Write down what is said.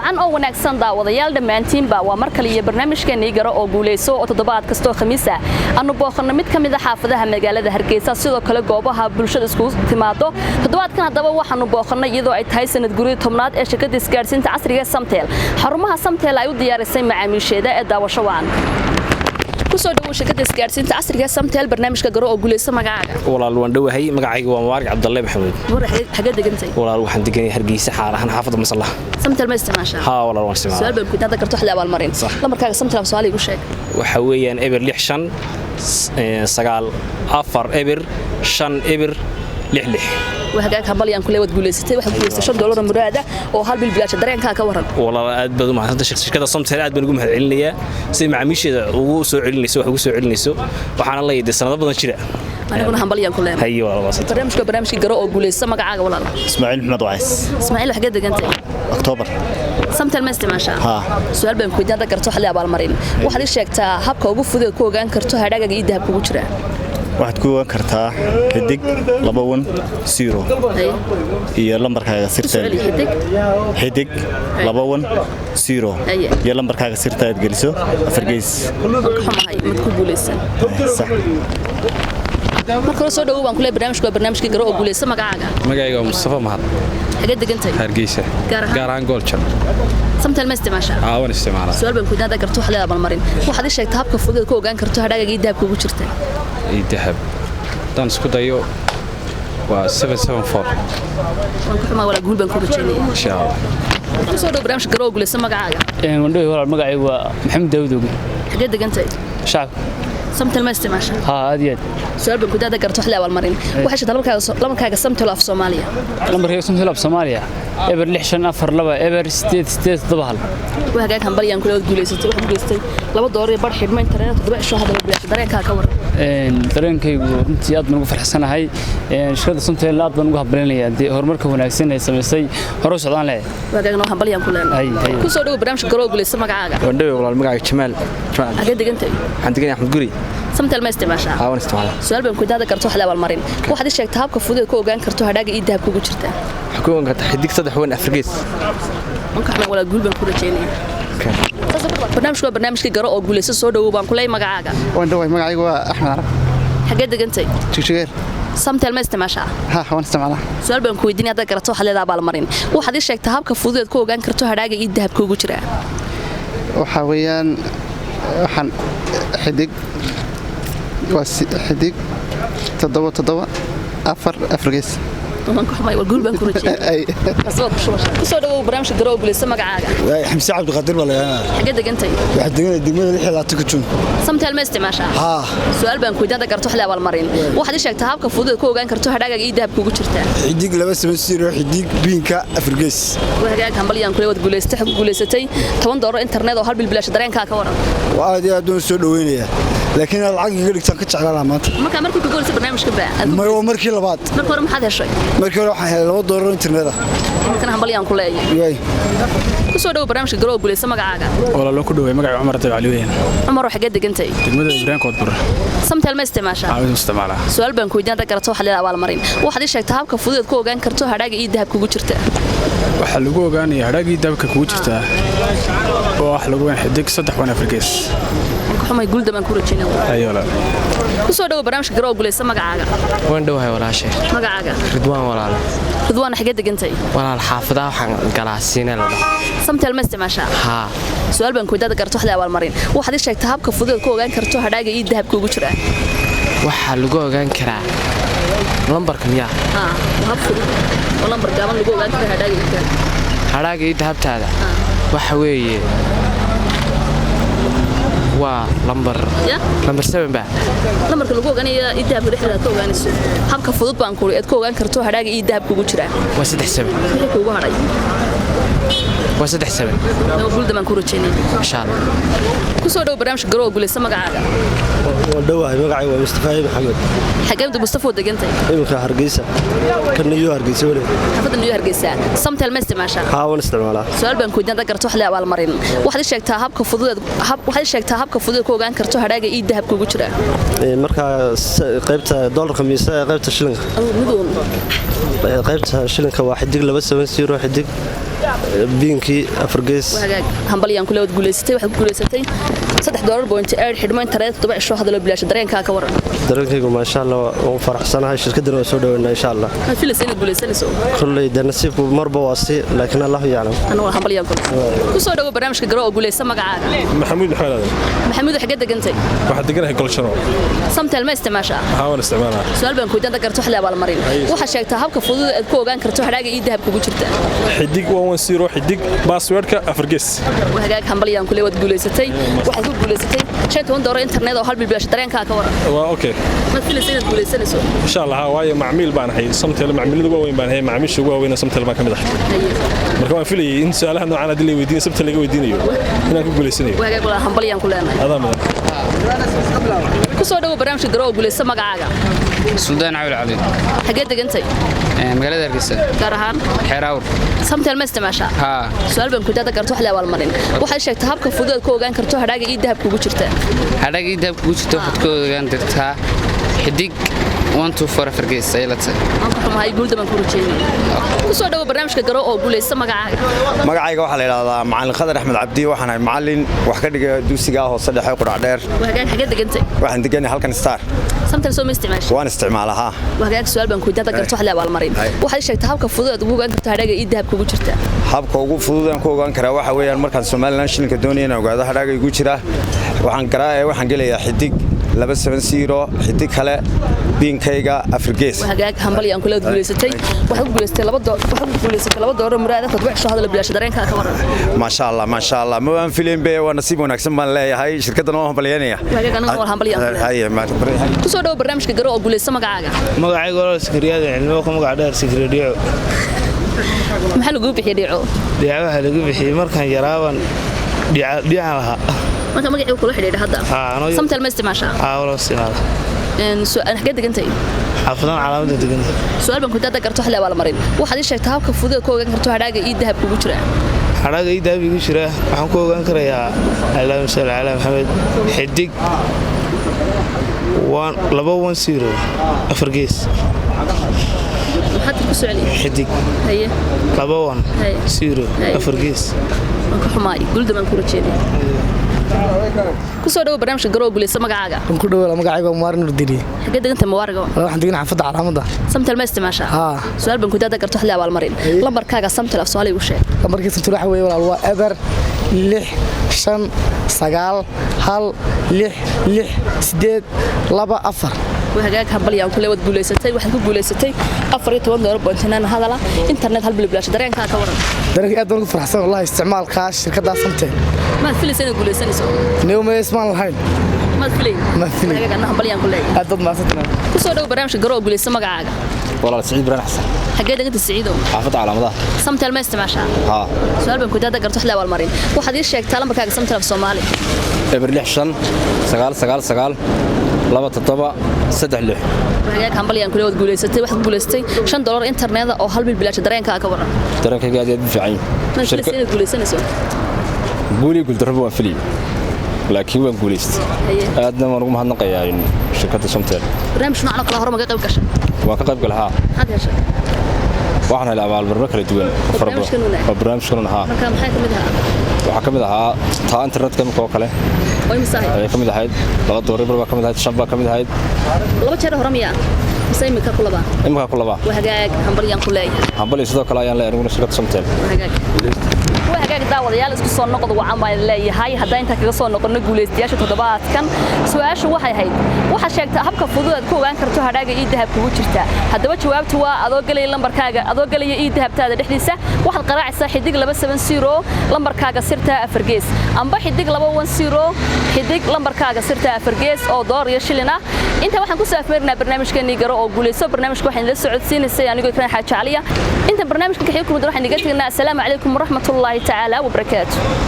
عن أو ونكسن داوديال دمانتين با ومركلية برنامج كان يجرى أو جوليسو وتطبعات كستو خميسة أنو باخرنا ميت كمية حافظها مجال هركيسة سيدو كلا جوابها بلشة سكوز تماتو تطبعات كان دبوا وحنو باخرنا يدو عتهاي سنة جوري ثمنات إيش كده سكارسين تعصرية سمتيل حرمها سمتيل أيود ديار السيم مع مشيدة الدوا شوان kusoo dhawo shirkadda isgaarsiinta casriga Samtel barnaamijka garo oo guuleysta magacaaga walaal waan dhawahay magacaygu waa Mubarak Cabdulle Maxamed xagee degantay walaal waxaan deganay Hargeysa xaalahan xaafadda Masalla Samtel ma isticmaashaa ha walaal waan isticmaalaa su'aal baan ku inta karto xilli abaal marin lamarkaaga Samtel su'aal igu sheeg waxa weeyaan eber 65 4 eber 5 eber 66 وهجاك هبليان كل يوم تقولي ستة واحد يقول استشهد دولار مرادة وهل بالبلاش درين كا كورن والله أد بدو ما هذا شركة Samtel أد بنقوم هالعلنية سي مع ميشي وسوء علنيسو وسوء علنيسو وحنا الله يدي السنة بدنا شراء أنا أقول هبليان كل يوم هي والله بس برنامج جراء وقولي السمك عاجة ولا إسماعيل محمد وعيس إسماعيل حاجة دقنتي أكتوبر Samtel ma isticmaashaa ها su'aal baan ku weydiin karto xilli abaal marin waxaad ii sheegtaa habka ugu fudud ku ogaan karto hadhaaga iyo dahabka ugu jira waxaad ku ogaan kartaa xidig 210 iyo lambarkaaga sirta xidig 210 iyo lambarkaaga sirta aad geliso afargeys xumahay mid ku guuleysan sax marka soo dhawo baan ku leeyahay barnaamijka garo oo guuleysa magacaaga Mustafa Mahad xagee degantay Hargeysa gaar ahaan Gooljan Samtel ma isticmaashaa waan isticmaalaa su'aal baan ku weydiin karto xilli abaal marin waxaad ii sheegtaa habka fudud ku ogaan karto hadhaaga iyo dahabka ugu jirta dahab dan isku dayo waa 774 waan ku xumaa wala guul baan ku rajaynaa insha Allah soo dhawo barnaamijka garo oo guuleysa magacaaga wandhow walaal magacaygu waa Maxamed Daawud Ogi xagee degantay shacab Samtel ma isticmaashaa ها أديت سؤال بنقول هذا كرتو حلا والمرين وحش لما كان Samtel في سوماليا لما هي Samtel في سوماليا إبر لحشن أفر لبا إبر ستيت ضبهل وهجاك هم بليان كل جوليستي واحد جوليستي لما دوري برحب ما إنترنت تبع شو هذا بلاش درين كور درين كي أنت أضمن في الحسنة هاي شكل Samtel لا أضمن جوها بلينيا دي هرمرك هنا سنة يسمى هروس عضان له وهجاك هم بليان كلنا أي كل صدق برامج كرو جوليست ما قاعد wandhow walaal magacaygu Jamaal أكيد أنت waxaan deganay Axmed Guri Samtel ma isticmaashaa waan isticmaalaa su'aal baan ku hada karto xilli abaal marin waxaad ii sheegtaa habka fudud ku ogaan karto hadhaaga iyo dahabka ugu jirta ku ogaan kartaa xidig 3 wan afargeys marka xana wala guul baan ku rajaynaa barnaamijka garo oo guuleysa soo dhawo baan ku leeyahay magacaaga wandhow magacaygu waa Axmed Arab xagee degantay Jigjigeer Samtel ma isticmaashaa ها waan isticmaalaa su'aal baan ku weydiin hada karto xilli abaal marin waxaad ii sheegtaa habka fudud ku ogaan karto hadhaaga iyo dahabka ugu jira waxa weeyaan waxaan xidig xidig 7 afargeys waan ku xumay guul baan ku rajaynaa soo dhawo barnaamijka garo oo guuleysa magacaaga حمزة عبد القادر ولا أنا xagee degantay واحد دقيقة دقيقة لحية لا تكتشون Samtel ma isticmaashaa ها su'aal baan ku weydiin karto xilli abaal marin waxaad ii sheegtaa habka fudud ku ogaan karto hadhaaga iyo dahabka ugu jirta حديق لبس مسير حديق بينكا أفريقيس وهجاك هم بليان كل يوم guuleysatay $10 internet oo hal bil bilaash dareenka ka waran وعادي أدون سود وينيا لكن العقل يقولك تنكتش على العمات markii ku goolisa barnaamijka baa ما هو مركي لبعض markii hore maxaad heshay مركي روح لو دور إنترنت markana هم بليان ku leeyahay وياي ku soo dhawo barnaamijka garo oo guuleysa magacaaga walaal ku dhawaay magacaygu Umar Tabi Ali weeyaan Umar xagee degantay degmada Ibrahim Koodbur Samtel ma isticmaashaa aan isticmaalaa su'aal baan ku weydiin karto xilli abaal marin waxaad ii sheegtaa habka fudud ku ogaan karto hadhaaga iyo dahabka ugu jirta waxa lagu ogaanayaa hadhaagii dahabka kugu jirta oo wax lagu waan xidig 3 wan afargeys xumay guul daban ku rajaynaa ayo walaal ku soo dhawo barnaamijka garo oo guuleysa magacaaga waan dhawahay walaashay magacaaga Ridwaan walaal Ridwaan xagee degantay walaal xaafadaha waxaan galaasiinay la Samtel ma isticmaashaa ha su'aal baan ku weydiin karto xilli abaal marin waxaad ii sheegtaa habka fudud ku ogaan karto hadhaaga iyo dahabka ugu jira waxa lagu ogaan karaa lambarka miyaa hab fudud oo lambar gaaban lagu ogaan karo hadhaaga iyo dahabka hadhaaga iyo dahabtaada waxa weeye waa lambar 7 ba lambarka lagu ogaanayo iyo dahabka dhexdeeda ka ogaanayso habka fudud baan ku ku ogaan karto hadhaaga iyo dahabka ugu jira waa 37 wixii kuugu hadhay waa 37 guul daban ku rajaynaa insha Allah ku soo dhawo barnaamijka garo oo guuleysa magacaaga ودوها مقعي ومصطفى محمد xageemdu Mustafa degantay إمك هرقيسة كنا يو هرقيسة ولا xafada New Hargeysa Samtel ma isticmaashaa ها ونستعملها su'aal baan ku weydiin karto xilli abaal marin waxaad ii sheegtaa habka fudud ku ogaan karto hadhaaga iyo dahabka ugu jira مركا قيبت دولار خميسة قيبت شلنك midoon قيبت شلنك واحد دق لبس مسير واحد دق biinkii afargees hambalyaan kula wad guuleysatay waxaad ku guuleysatay $3.8 xidhmo internet 7 cisho hadalo bilaash dareenka ka waran dareenkaygu ma sha Allah oo faraxsanahay shirkadana soo dhaweynaa insha Allah ma filaysan guuleysanayso kullay nasiibku marba waasi laakiin Allah yaclam anuu hambalyaan ku soo dhawo barnaamijka garo oo guuleysa magacaaga maxamuud maxamuud xagee degantay waxa deganahay golshano samtel ma isticmaashaa waan isticmaalaa su'aal baan ku diidan garto xilli abaal marin waxa sheegtaa habka fudud ee ku ogaan karto hadhaaga ii dahab kugu jirta xidig 110 xidig passwordka afargees waxaad hambalyaan kula wad guuleysatay waxaad ku guuleysatay $10 internet oo hal bilaash dareenka ka waran waa okay ma filaysan guuleysanayso insha Allah waayo macmiil baan ahay samtel macmiiladu waa weyn baan ahay macmiishu waa weyn samtel baan kamid ahay marka waan filayay in su'aalaha noocan hadii la weydiin samtel laga weydiinayo inaan ku guuleysanayo waxaad kula hambalyaan ku leenahay adama ku soo dhawo barnaamijka garo oo guuleysa magacaaga Suldaan Cabdi Cali xagee degantay magaalada Hargeysa gaar ahaan Xeeraawr samtel ma isticmaashaa su'aal baan ku diidan garto xilli abaal marin waxay sheegtaa habka fudud ku ogaan karto hadhaaga ii dahab kugu jirta hadhaaga ii dahab kugu jirta waxaad ku ogaan kartaa xidig 124 afargees ay la tahay anku xumahay guuldaman ku rajeeyay ku soo dhawo barnaamijka garo oo guuleysa magacaaga magacayga waxa la yiraahdaa macallin Khadar Axmed Cabdi waxaan ahay macallin wax ka dhiga dugsiga hoose dhexe qurac dheer waxaan xagee degantay waxaan deganahay halkan star samtel soo ma isticmaashaa waan isticmaalaha waxaan su'aal baan ku diidan garto xilli abaal marin waxay sheegtaa habka fudud ugu ogaan karto hadhaaga ii dahab kugu jirta habka ugu fudud aan ku ogaan karaa waxa weeyaan markaan Soomaaliland shilinka doonayna ogaado hadhaaga igu jira waxaan gelayaa xidig 270 xidig kale biinkayga afargees waxaad hambalyaan kula guuleysatay waxaad guuleysatay $2 muraada qad wax soo hadal bilaash dareenka ka waran ma sha Allah ma waan filim bee waa nasiib wanaagsan baan leeyahay shirkadana oo hambalyeynaya ku soo dhawo barnaamijka garo oo guuleysa magacaaga magacayga waa Sikriyaada cilmiga ku magac dheer Sikriyo maxaa lagu bixiyay dhiico waxa lagu bixiyay markaan yaraaban dhiica lahaa marka magacaygu kula xidhiidha hadda samtel ma isticmaashaa wala isticmaala su'aal xagee degantay xaafadaan calaamada degantay su'aal baan ku diidan garto xilli abaal marin waxaad ii sheegtaa habka fudud ku ogaan karto hadhaaga ii dahab kugu jira hadhaaga ii dahab igu jira waxaan ku ogaan karayaa Allahumma salli ala Muhammad xidig 210 afargees waxaad ku socday xidig 210 afargees anku xumaay guuldaman ku rajeeyay ku soo dhawo barnaamijka garo oo guuleysa magacaaga ku dhawo magacayga Umar Nurdiri xagee degantay Muwaariga waxaan degan xaafadda calaamada samtel ma isticmaashaa su'aal baan ku diidan garto xilli abaal marin lambarkaaga samtel af Soomaali u sheeg lambarkiisa samtel waxa weeye walaal waa eber 6 9 1 6 6 8 2 4 waxaad hambalyaan kula wad guuleysatay waxaad ku guuleysatay $14 hadala internet hal bilaash dareenka ka waran dareenka aad ugu faraxsan wallahi isticmaalka shirkadda samtel ma filaysan guuleysanayso neema ismaan lahayn ma filay ana hambalyaan kula aad dad maasatna ku soo dhawo barnaamijka garo oo guuleysa magacaaga walaal Saciid Ibrahim Xasan xagee degantay Saciido xaafadda calaamada samtel ma isticmaashaa su'aal baan ku diidan garto xilli abaal marin waxaad ii sheegtaa lambarkaaga samtel af Soomaali eber 6 9 9 waxaad hambalyaan kula wad guuleysatay waxaad guuleystay $5 internet oo hal bil bilaash dareenka ka waran dareenkayga aad u fiican ma filaysan guuleysanayso guul darbo waan filay laakiin waan guuleystay aadna waan ugu mahadnaqayaa shirkadda Somtel barnaamij noocan kala hor ma qayb gashay waa ka qayb galaha had heshay waxaan helay abaalmarino kala duwan barnaamijkan marka maxay kamid ahaa waxa kamid ahaa taa internetka oo kale way misahay ay kamid ahayd $2 baa kamid ahayd $5 baa kamid ahayd laba jeer hore miyaa imika kulaba wahagaag hambalyaan ku leeyahay hambalyo sidoo kale ayaan leeyahay shirkadda Somtel wahagaag daawadayaal isku soo noqdo waxaan baan leeyahay haddii inta kaga soo noqono guuleystayaasha toddobaadkan su'aashu waxay ahayd waxa sheegtaa habka fudud aad ku ogaan karto hadhaaga ii dahab kugu jirta haddaba jawaabtu waa adoo galay lambarkaaga adoo galay ii dahabtaada dhexdiisa waxaad qaraacaysaa xidig 270 lambarkaaga sirta afargees amba xidig 210 xidig lambarkaaga sirta afargees oo door iyo shilin ah inta waxaan ku saafmeernaa barnaamijkeennii garo oo guuleyso barnaamijka waxaan la socodsiinaysay anigoo Ikraan Xaaji Caliya inta barnaamijka ka xigta waxaan dhiga tagnaa assalaamu calaykum waraxmatullaahi tacaala wa barakaatuh